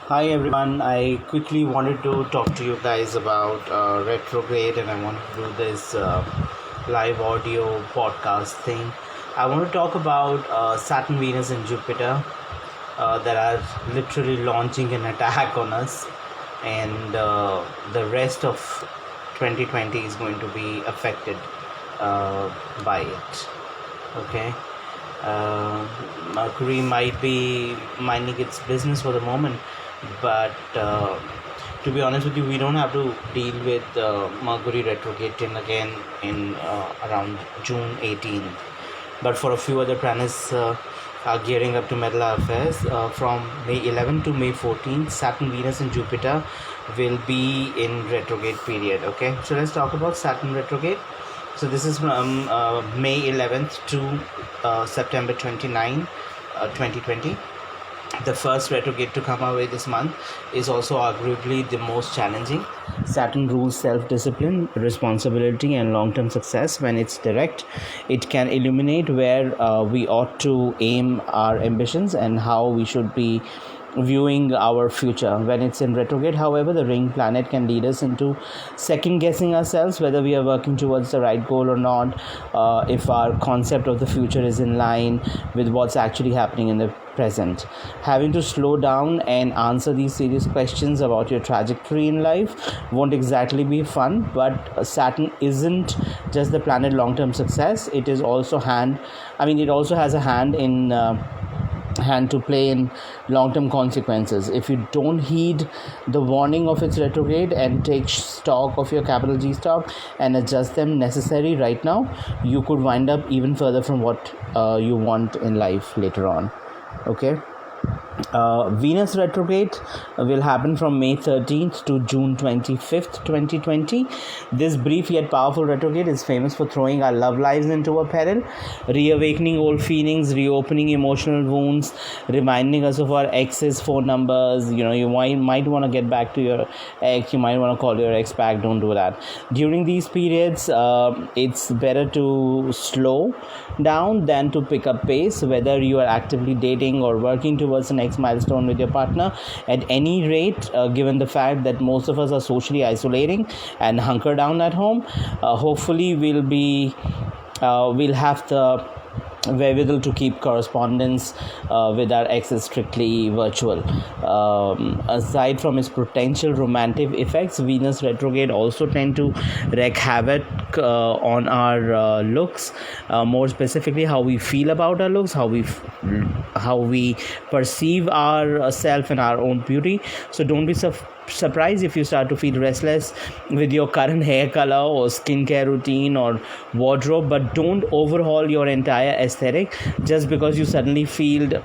Hi everyone. I quickly wanted to talk to you guys about retrograde, and I want to do this live audio podcast thing. I want to talk about Saturn, Venus, and Jupiter that are literally launching an attack on us, and the rest of 2020 is going to be affected by it. Okay. Uh, Mercury might be minding its business for the moment, but to be honest with you, we don't have to deal with Mercury retrograde till again in around June 18th. But for a few other planets are gearing up to meddle our affairs. From May 11th to May 14th, Saturn, Venus, and Jupiter will be in retrograde period. Okay, so let's talk about Saturn retrograde. So this is from May 11th to September 29, 2020. The first retrograde to come our way this month is also arguably the most challenging. Saturn rules self-discipline, responsibility, and long-term success. When it's direct, it can illuminate where we ought to aim our ambitions and how we should be viewing our future. When it's in retrograde, however, the ring planet can lead us into second guessing ourselves whether we are working towards the right goal or not, if our concept of the future is in line with what's actually happening in the present. Having to slow down and answer these serious questions about your trajectory in life won't exactly be fun, but Saturn isn't just the planet long-term success. It also has a hand to play in long-term consequences. If you don't heed the warning of its retrograde and take stock of your capital G stock and adjust them necessary right now, you could wind up even further from what you want in life later on. Okay. Venus retrograde will happen from May 13th to June 25th, 2020. This brief yet powerful retrograde is famous for throwing our love lives into a peril, reawakening old feelings, reopening emotional wounds, reminding us of our ex's phone numbers. You might want to get back to your ex, you might want to call your ex back. Don't do that. During these periods, it's better to slow down than to pick up pace, whether you are actively dating or working towards the next milestone with your partner. At any rate, given the fact that most of us are socially isolating and hunker down at home, hopefully we'll have the wherewithal to keep correspondence with our exes strictly virtual. Aside from its potential romantic effects, Venus retrograde also tend to wreak havoc on our looks, more specifically how we feel about our looks, how we perceive ourselves and our own beauty. So don't be surprised if you start to feel restless with your current hair color or skincare routine or wardrobe, but don't overhaul your entire aesthetic just because you suddenly feel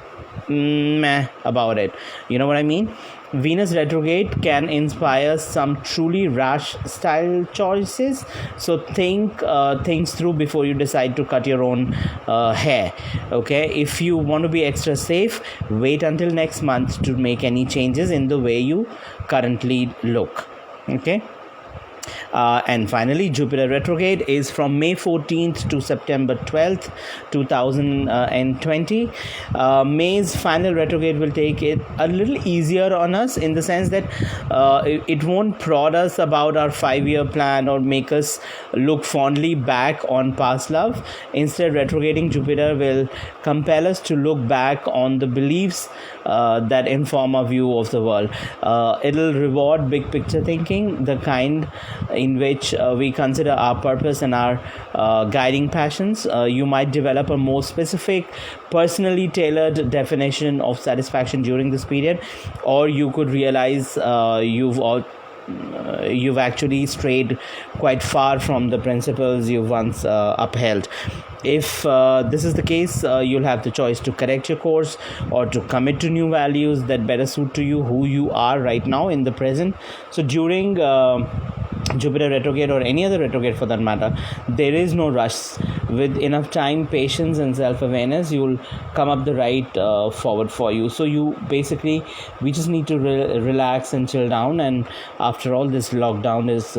meh about it. You know what I mean? Venus retrograde can inspire some truly rash style choices, so think things through before you decide to cut your own hair. Okay, if you want to be extra safe, wait until next month to make any changes in the way you currently look. Okay. And finally, Jupiter retrograde is from May 14th to September 12th, 2020. May's final retrograde will take it a little easier on us in the sense that it won't prod us about our 5-year plan or make us look fondly back on past love. Instead, retrograding Jupiter will compel us to look back on the beliefs that inform our view of the world. It'll reward big picture thinking, the kind in which we consider our purpose and our guiding passions. You might develop a more specific, personally tailored definition of satisfaction during this period, or you could realize you've actually strayed quite far from the principles you once upheld. If this is the case, you'll have the choice to correct your course or to commit to new values that better suit to you who you are right now in the present. So during Jupiter retrograde or any other retrograde for that matter, there is no rush. with enough time, patience, and self-awareness, you'll come up the right forward for you. So you basically, we just need to relax and chill down. And after all, this lockdown is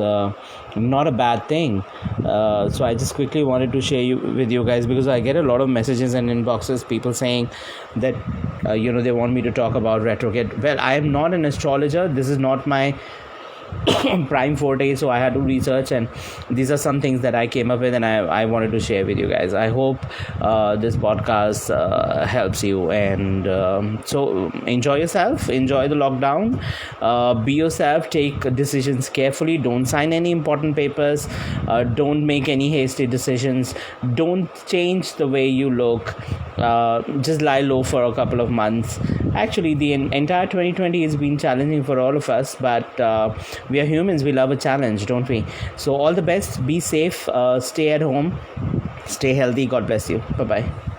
not a bad thing. So I just quickly wanted to share with you guys, because I get a lot of messages and inboxes, people saying that they want me to talk about retrograde. Well, I am not an astrologer. This is not my prime forte, so I had to research, and these are some things that I came up with, and I wanted to share with you guys. I hope this podcast helps you, and so enjoy yourself, enjoy the lockdown, be yourself, take decisions carefully, don't sign any important papers, don't make any hasty decisions, don't change the way you look, just lie low for a couple of months. Actually, the entire 2020 has been challenging for all of us, but we are humans, we love a challenge, don't we? So all the best, be safe, stay at home, stay healthy, God bless you, bye bye.